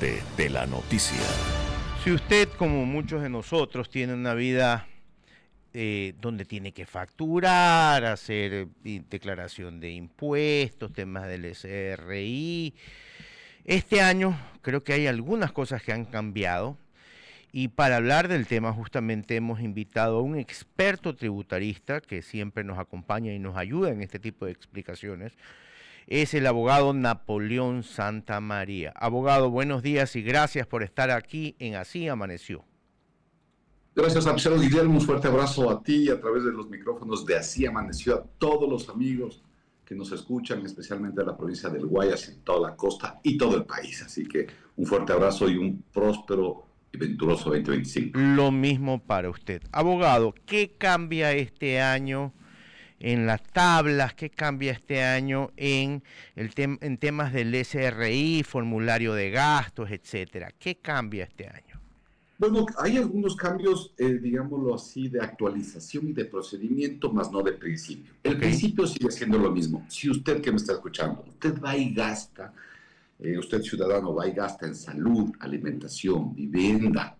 parte de la noticia. Si usted, como muchos de nosotros, tiene una vida donde tiene que facturar, hacer declaración de impuestos, temas del SRI, este año creo que hay algunas cosas que han cambiado. Y para hablar del tema justamente hemos invitado a un experto tributarista que siempre nos acompaña y nos ayuda en este tipo de explicaciones. Es el abogado Napoleón Santamaría. Abogado, buenos días y gracias por estar aquí en Así Amaneció. Gracias, Marcelo Guillermo. Un fuerte abrazo a ti a través de los micrófonos de Así Amaneció, a todos los amigos que nos escuchan, especialmente a la provincia del Guayas, en toda la costa y todo el país. Así que un fuerte abrazo y un próspero y venturoso 2025. Lo mismo para usted. Abogado, ¿qué cambia este año en las tablas? ¿Qué cambia este año en temas del SRI, formulario de gastos, etcétera? ¿Qué cambia este año? Bueno, hay algunos cambios, digámoslo así, de actualización y de procedimiento, más no de principio. El principio sigue siendo lo mismo. Si usted que me está escuchando, usted va y gasta, usted ciudadano va y gasta en salud, alimentación, vivienda,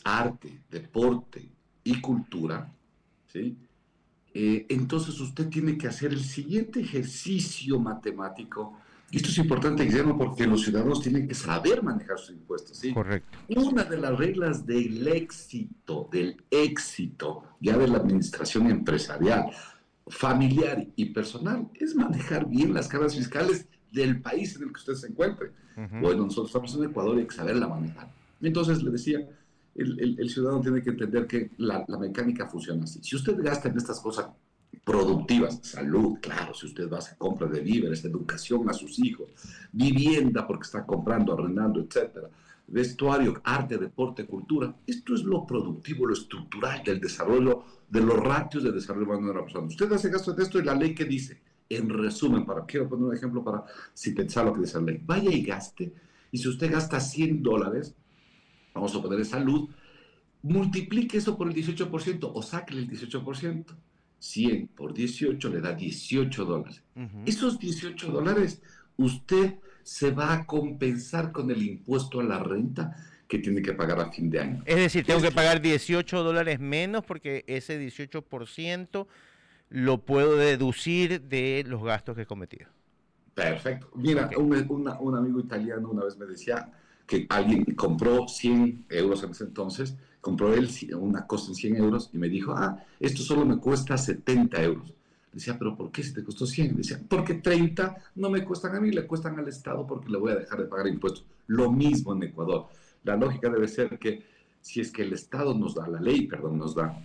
arte, deporte y cultura, ¿sí? Entonces usted tiene que hacer el siguiente ejercicio matemático. Y esto es importante, Guillermo, porque los ciudadanos tienen que saber manejar sus impuestos, ¿sí? Correcto. Una de las reglas del éxito ya de la administración empresarial, familiar y personal es manejar bien las cargas fiscales del país en el que usted se encuentre. Bueno, nosotros estamos en Ecuador y hay que saberla manejar. Entonces, le decía, el ciudadano tiene que entender que la mecánica funciona así. Si usted gasta en estas cosas productivas, salud, claro, si usted va a hacer compra de víveres, educación a sus hijos, vivienda porque está comprando, arrendando, etcétera, vestuario, arte, deporte, cultura, esto es lo productivo, lo estructural del desarrollo, de los ratios de desarrollo humano de la persona. Usted hace gasto de esto y la ley que dice, en resumen, quiero poner un ejemplo para sintetizar lo que dice la ley, vaya y gaste, y si usted gasta $100, vamos a poner en salud, multiplique eso por el 18% o sáquele el 18%. 100 por 18 le da $18. Esos $18 usted se va a compensar con el impuesto a la renta que tiene que pagar a fin de año. Es decir, tengo que pagar $18 menos porque ese 18% lo puedo deducir de los gastos que he cometido. Perfecto. Mira, un amigo italiano una vez me decía que alguien compró 100 euros en ese entonces, compró él una cosa en 100 euros y me dijo, esto solo me cuesta 70 euros. Decía, pero ¿por qué si te costó 100? Decía, porque 30 no me cuestan a mí, le cuestan al Estado porque le voy a dejar de pagar impuestos. Lo mismo en Ecuador. La lógica debe ser que si es que el Estado nos da, la ley, perdón, nos da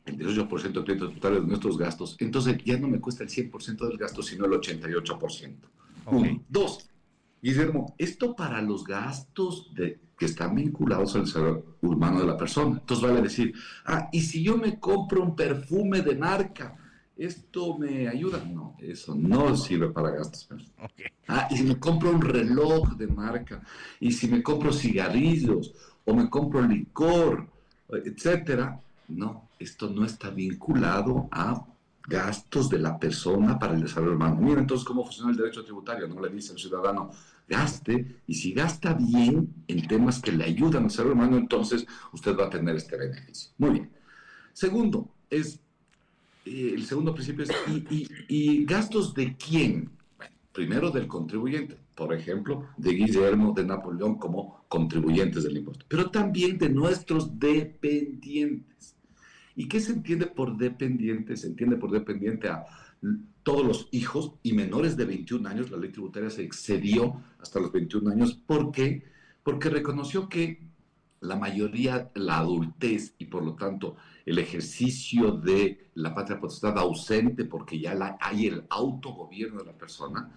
el 18% de crédito tributario de nuestros gastos, entonces ya no me cuesta el 100% del gasto, sino el 88%. Uno. Dos, Guillermo, esto para los gastos que están vinculados al desarrollo humano de la persona. Entonces vale decir, y si yo me compro un perfume de marca, ¿esto me ayuda? No, eso no sirve para gastos. Y si me compro un reloj de marca, y si me compro cigarrillos, o me compro licor, etcétera, no, esto no está vinculado a gastos de la persona para el desarrollo humano. Mira entonces cómo funciona el derecho tributario. No le dice al ciudadano, gaste, y si gasta bien en temas que le ayudan al desarrollo humano, entonces usted va a tener este beneficio. Muy bien. Segundo, el segundo principio es, ¿y gastos de quién? Bueno, primero del contribuyente, por ejemplo, de Guillermo, de Napoleón como contribuyentes del impuesto, pero también de nuestros dependientes. ¿Y qué se entiende por dependiente? Se entiende por dependiente a todos los hijos y menores de 21 años. La ley tributaria se excedió hasta los 21 años. ¿Por qué? Porque reconoció que la mayoría, la adultez y por lo tanto el ejercicio de la patria potestad ausente, porque ya hay el autogobierno de la persona,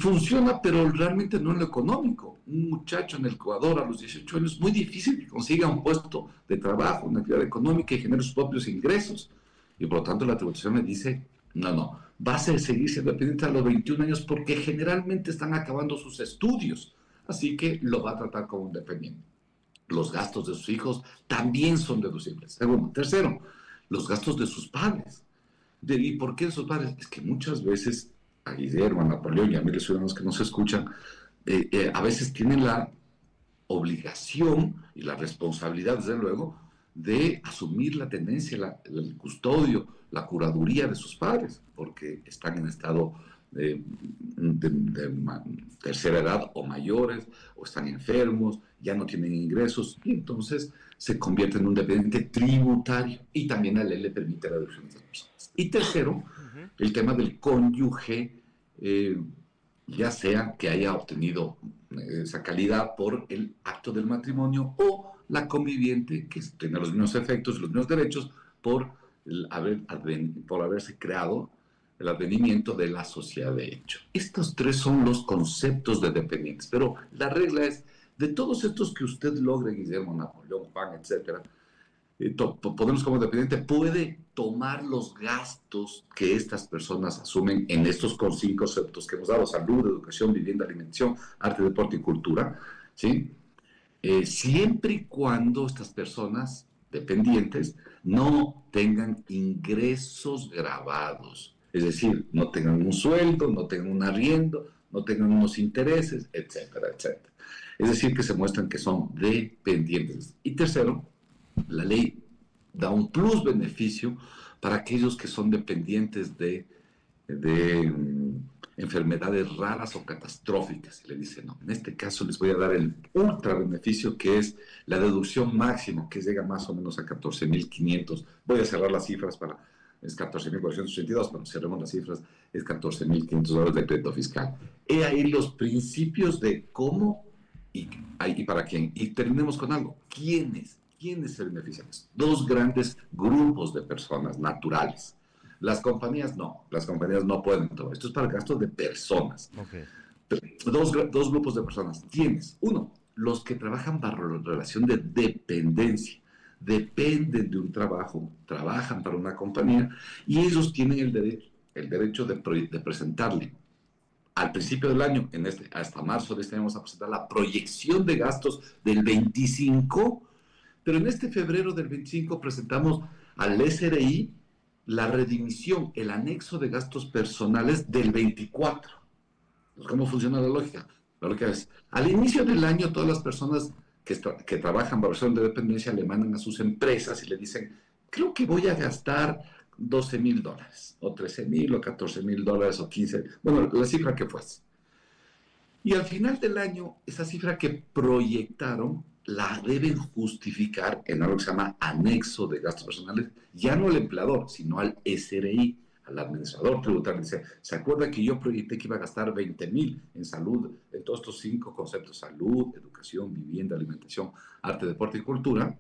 funciona, pero realmente no en lo económico. Un muchacho en el Ecuador a los 18 años es muy difícil que consiga un puesto de trabajo, una actividad económica y genere sus propios ingresos. Y por lo tanto la tributación le dice, no, vas a seguir siendo dependiente a los 21 años porque generalmente están acabando sus estudios. Así que lo va a tratar como un dependiente. Los gastos de sus hijos también son deducibles. Segundo. Tercero, los gastos de sus padres. ¿Y por qué de sus padres? Es que muchas veces a Guillermo, a Napoleón y a miles de ciudadanos que nos escuchan, a veces tienen la obligación y la responsabilidad, desde luego, de asumir la tenencia, el custodio, la curaduría de sus padres, porque están en estado de tercera edad o mayores, o están enfermos, ya no tienen ingresos, y entonces se convierte en un dependiente tributario, y también la ley le permite la deducción de estas personas. Y tercero, el tema del cónyuge, ya sea que haya obtenido esa calidad por el acto del matrimonio o la conviviente que tenga los mismos efectos y los mismos derechos por, por haberse creado el advenimiento de la sociedad de hecho. Estos tres son los conceptos de dependientes, pero la regla es, de todos estos que usted logre, Guillermo, Napoleón, Juan, etcétera, Podemos como dependiente puede tomar los gastos que estas personas asumen en estos cinco conceptos que hemos dado: salud, educación, vivienda, alimentación, arte, deporte y cultura, ¿sí? Siempre y cuando estas personas dependientes no tengan ingresos grabados, es decir, no tengan un sueldo, no tengan un arriendo, no tengan unos intereses, etcétera, etcétera. Es decir, que se muestran que son dependientes. Y tercero, la ley da un plus beneficio para aquellos que son dependientes de enfermedades raras o catastróficas. Y le dice, no, en este caso les voy a dar el ultra beneficio, que es la deducción máxima, que llega más o menos a 14.500. Voy a cerrar las cifras para... Es 14.482, pero cerremos las cifras, es $14.500 de crédito fiscal. He ahí los principios de cómo y para quién. Y terminemos con algo. ¿Quiénes se benefician? Dos grandes grupos de personas naturales. Las compañías no pueden tomar. Esto es para gastos de personas. Okay. Dos grupos de personas. ¿Quiénes? Uno, los que trabajan bajo relación de dependencia. Dependen de un trabajo, trabajan para una compañía y ellos tienen el derecho de presentarle al principio del año, hasta marzo de este año, vamos a presentar la proyección de gastos del 25, pero en este febrero del 25 presentamos al SRI la redimisión, el anexo de gastos personales del 24. ¿Cómo funciona la lógica? La lógica es, al inicio del año, todas las personas que trabajan bajo relación de dependencia le mandan a sus empresas y le dicen, creo que voy a gastar $12,000, o $13,000, o $14,000, o 15, bueno, la cifra que fuese. Y al final del año, esa cifra que proyectaron la deben justificar en algo que se llama anexo de gastos personales, ya no al empleador, sino al SRI, al administrador tributario. Dice, ¿se acuerda que yo proyecté que iba a gastar 20,000 en salud, en todos estos cinco conceptos: salud, educación, vivienda, alimentación, arte, deporte y cultura?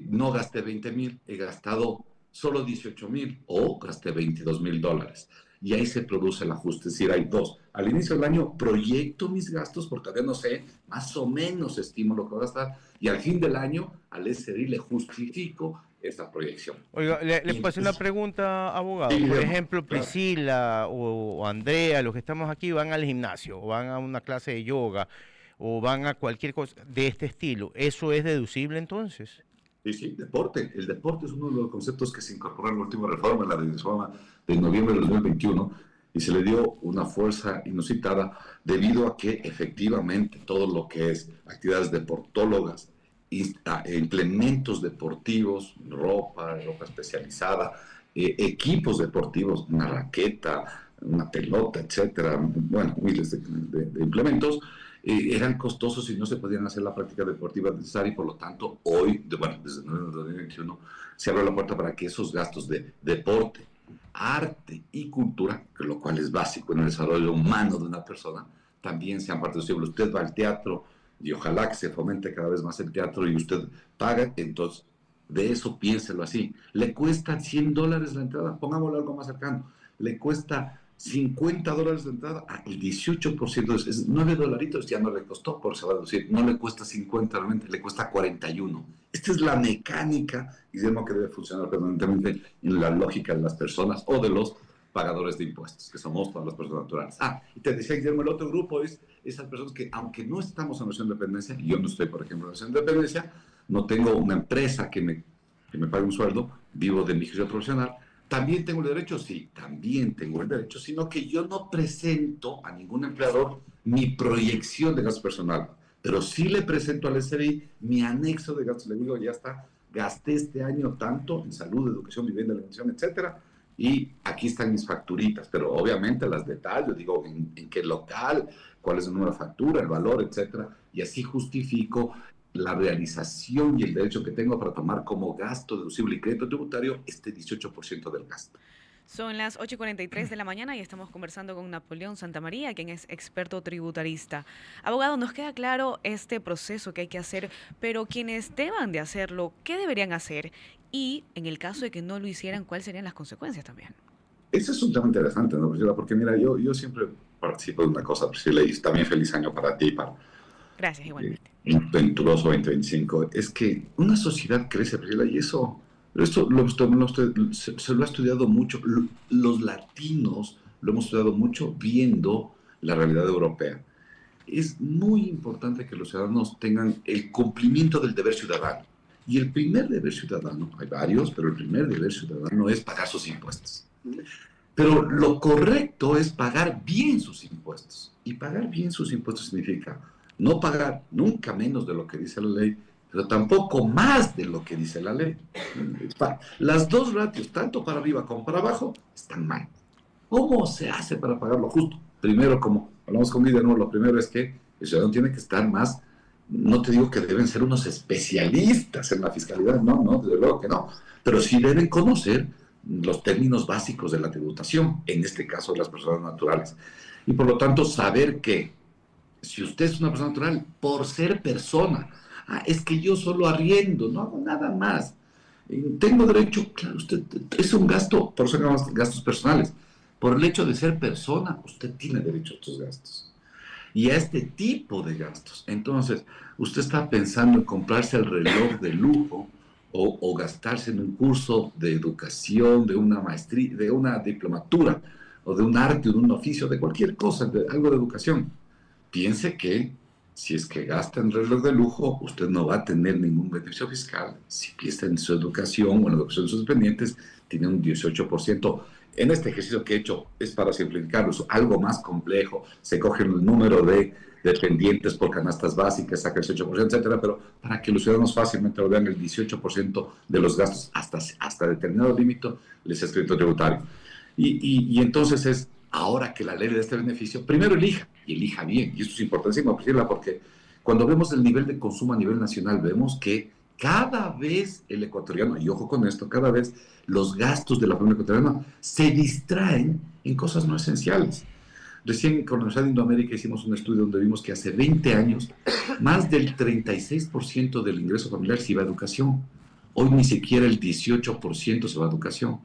No gasté 20,000, he gastado solo 18,000 o gasté $22,000. Y ahí se produce el ajuste, es decir, hay dos. Al inicio del año proyecto mis gastos porque todavía no sé, más o menos estimo lo que voy a gastar, y al fin del año al SRI le justifico esta proyección. Oiga, le puedo hacer una pregunta, abogado. Por ejemplo, Priscila o Andrea, los que estamos aquí, van al gimnasio o van a una clase de yoga o van a cualquier cosa de este estilo. ¿Eso es deducible entonces? Sí, deporte. El deporte es uno de los conceptos que se incorporó en la última reforma, la reforma de noviembre de 2021, y se le dio una fuerza inusitada debido a que efectivamente todo lo que es actividades deportólogas, implementos deportivos, ropa especializada, equipos deportivos, una raqueta, una pelota, etcétera, bueno, miles de implementos, eran costosos y no se podían hacer la práctica deportiva necesaria, y por lo tanto hoy, desde el 2021, se abre la puerta para que esos gastos de deporte, arte y cultura, lo cual es básico en el desarrollo humano de una persona, también sean parte del ciclo. Usted va al teatro y ojalá que se fomente cada vez más el teatro y usted paga, entonces de eso piénselo así. Le cuesta $100 la entrada, pongámoslo algo más cercano, le cuesta $50 de entrada, el 18% es $9, ya no le costó, por se va a decir, no le cuesta 50 realmente, le cuesta 41. Esta es la mecánica, Guillermo, que debe funcionar permanentemente en la lógica de las personas o de los pagadores de impuestos, que somos todas las personas naturales. Y te decía, Guillermo, el otro grupo es esas personas que, aunque no estamos en relación de dependencia, y yo no estoy, por ejemplo, en relación de dependencia, no tengo una empresa que me pague un sueldo, vivo de mi ejercicio profesional, ¿También tengo el derecho? Sí, también tengo el derecho, sino que yo no presento a ningún empleador mi proyección de gasto personal, pero sí le presento al SBI mi anexo de gastos. Le digo, ya está, gasté este año tanto en salud, educación, vivienda, alimentación, etcétera, y aquí están mis facturitas, pero obviamente las detallo, digo, en qué local, cuál es el número de factura, el valor, etcétera, y así justifico la realización y el derecho que tengo para tomar como gasto deducible y crédito tributario este 18% del gasto. Son las 8:43 de la mañana y estamos conversando con Napoleón Santamaría, quien es experto tributarista. Abogado, nos queda claro este proceso que hay que hacer, pero quienes deban de hacerlo, ¿qué deberían hacer? Y en el caso de que no lo hicieran, ¿cuáles serían las consecuencias también? Ese es un tema interesante, ¿no, Priscila? Porque mira, yo siempre participo de una cosa, Priscila, y también feliz año para ti, para Gracias, igualmente. un venturoso 2025. Es que una sociedad crece, Priscila, y esto se lo ha estudiado mucho. Los latinos lo hemos estudiado mucho viendo la realidad europea. Es muy importante que los ciudadanos tengan el cumplimiento del deber ciudadano. Y el primer deber ciudadano, hay varios, pero el primer deber ciudadano es pagar sus impuestos. Pero lo correcto es pagar bien sus impuestos. Y pagar bien sus impuestos significa no pagar nunca menos de lo que dice la ley, pero tampoco más de lo que dice la ley. Las dos ratios, tanto para arriba como para abajo, están mal. ¿Cómo se hace para pagarlo justo? Primero, como hablamos con Lidia, ¿no? Lo primero es que el ciudadano tiene que estar más, no te digo que deben ser unos especialistas en la fiscalidad, no, desde luego que no, pero sí deben conocer los términos básicos de la tributación, en este caso de las personas naturales. Y por lo tanto, saber que si usted es una persona natural, por ser persona, es que yo solo arriendo, no hago nada más. Tengo derecho, claro, usted es un gasto, por eso llamamos gastos personales. Por el hecho de ser persona, usted tiene derecho a estos gastos. Y a este tipo de gastos. Entonces, usted está pensando en comprarse el reloj de lujo o gastarse en un curso de educación, de una maestría, de una diplomatura, o de un arte, o de un oficio, de cualquier cosa, de algo de educación. Piense que si es que gasta en reloj de lujo, usted no va a tener ningún beneficio fiscal. Si piensa en su educación o en la educación de sus dependientes, tiene un 18%. En este ejercicio que he hecho es para simplificarlo, es algo más complejo. Se coge el número de dependientes por canastas básicas, saca el 18%, etcétera, pero para que los ciudadanos fácilmente lo vean, el 18% de los gastos hasta determinado límite les es crédito tributario. Y entonces es, ahora que la ley le da este beneficio, primero elija, y elija bien. Y esto es importantísimo, Priscila, porque cuando vemos el nivel de consumo a nivel nacional, vemos que cada vez el ecuatoriano, y ojo con esto, cada vez los gastos de la familia ecuatoriana se distraen en cosas no esenciales. Recién con la Universidad de Indoamérica hicimos un estudio donde vimos que hace 20 años más del 36% del ingreso familiar se iba a educación. Hoy ni siquiera el 18% se va a educación.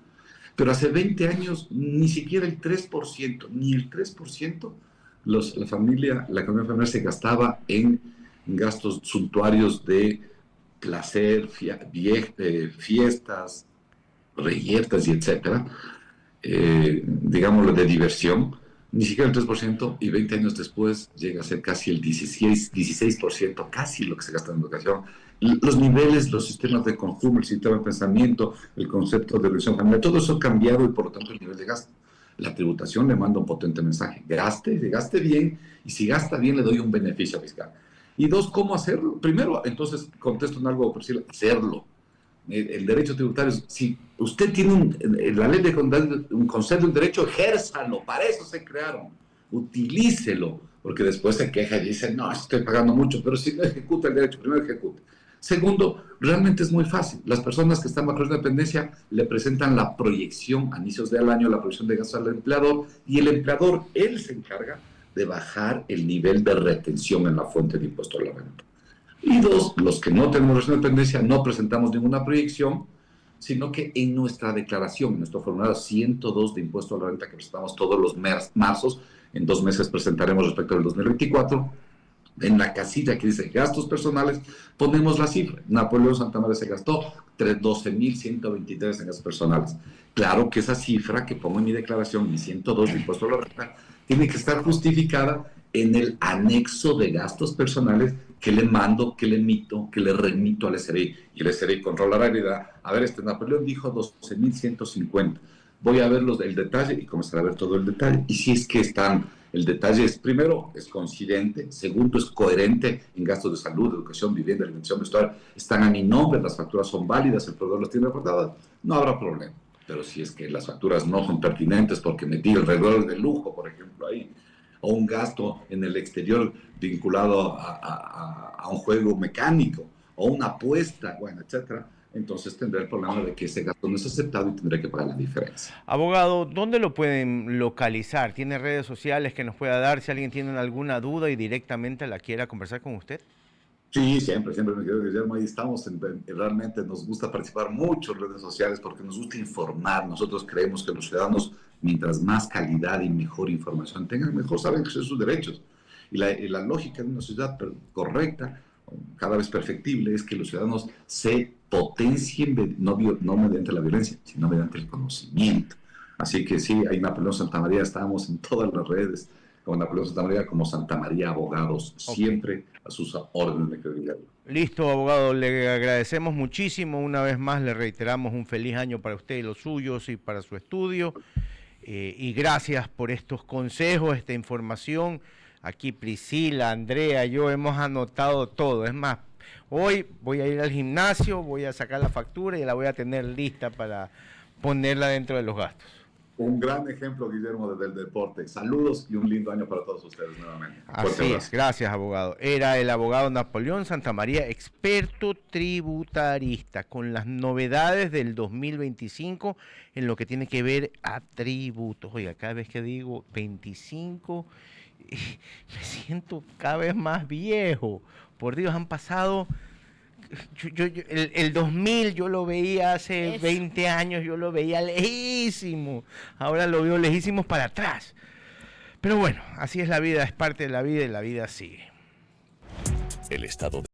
Pero hace 20 años ni siquiera el 3%, ni el 3%, la economía familiar se gastaba en gastos suntuarios de placer, fiestas, reyertas y etcétera, digámoslo de diversión, ni siquiera el 3%, y 20 años después llega a ser casi el 16%, casi lo que se gasta en educación. Los niveles, los sistemas de consumo, el sistema de pensamiento, el concepto de reducción familiar, todo eso ha cambiado y por lo tanto el nivel de gasto. La tributación le manda un potente mensaje: gaste bien, y si gasta bien le doy un beneficio fiscal. Y dos, ¿cómo hacerlo? Primero, entonces, contesto en algo, por decir, hacerlo. El derecho tributario, si usted tiene la ley de un concepto de un derecho, ejérzalo, para eso se crearon, utilícelo, porque después se queja y dice, no, estoy pagando mucho, pero si no ejecuta el derecho, primero ejecute. Segundo, realmente es muy fácil. Las personas que están bajo la dependencia le presentan la proyección a inicios del año, la proyección de gastos al empleador, y el empleador, él se encarga de bajar el nivel de retención en la fuente de impuesto a la renta. Y dos, los que no tenemos relación de dependencia no presentamos ninguna proyección, sino que en nuestra declaración, en nuestro formulario 102 de impuesto a la renta que presentamos todos los marzos, en 2 meses presentaremos respecto al 2024, en la casilla que dice gastos personales, ponemos la cifra. Napoleón Santamaría se gastó 12.123 en gastos personales. Claro que esa cifra que pongo en mi declaración, mi 102 de impuesto a la renta, tiene que estar justificada en el anexo de gastos personales que le mando, que le emito, que le remito al SRI. Y el SRI controlará y dirá, a ver, Napoleón dijo 12.150. Voy a ver el detalle y comenzaré a ver todo el detalle. Y si es que el detalle es, primero, es coincidente, segundo, es coherente en gastos de salud, educación, vivienda, alimentación, vestuario, están a mi nombre, las facturas son válidas, el proveedor las tiene reportadas, no habrá problema. Pero si es que las facturas no son pertinentes porque metí el reloj de lujo, por ejemplo, ahí, o un gasto en el exterior vinculado a un juego mecánico, o una apuesta, bueno, etcétera, entonces tendré el problema de que ese gasto no es aceptado y tendré que pagar la diferencia. Abogado, ¿dónde lo pueden localizar? ¿Tiene redes sociales que nos pueda dar si alguien tiene alguna duda y directamente la quiera conversar con usted? Sí, siempre, mi querido Guillermo, ahí estamos. Realmente nos gusta participar mucho en redes sociales porque nos gusta informar. Nosotros creemos que los ciudadanos, mientras más calidad y mejor información tengan, mejor saben que son sus derechos. Y la lógica de una sociedad correcta, cada vez perfectible, es que los ciudadanos se potencien, no mediante la violencia, sino mediante el conocimiento. Así que sí, ahí Napoleón Santamaría, estamos en todas las redes, como Napoleón Santamaría, como Santa María Abogados, siempre a sus órdenes de credibilidad. Listo, abogado, le agradecemos muchísimo. Una vez más le reiteramos un feliz año para usted y los suyos y para su estudio. Y gracias por estos consejos, esta información. Aquí Priscila, Andrea, yo hemos anotado todo. Es más, hoy voy a ir al gimnasio, voy a sacar la factura y la voy a tener lista para ponerla dentro de los gastos. Un gran ejemplo, Guillermo, desde el deporte. Saludos y un lindo año para todos ustedes nuevamente. Así es, gracias, abogado. Era el abogado Napoleón Santamaría, experto tributarista, con las novedades del 2025 en lo que tiene que ver a tributos. Oiga, cada vez que digo 25, me siento cada vez más viejo. Por Dios, han pasado... el 2000 yo lo veía hace 20 años, yo lo veía lejísimo, ahora lo veo lejísimo para atrás. Pero bueno, así es la vida, es parte de la vida y la vida sigue. El estado de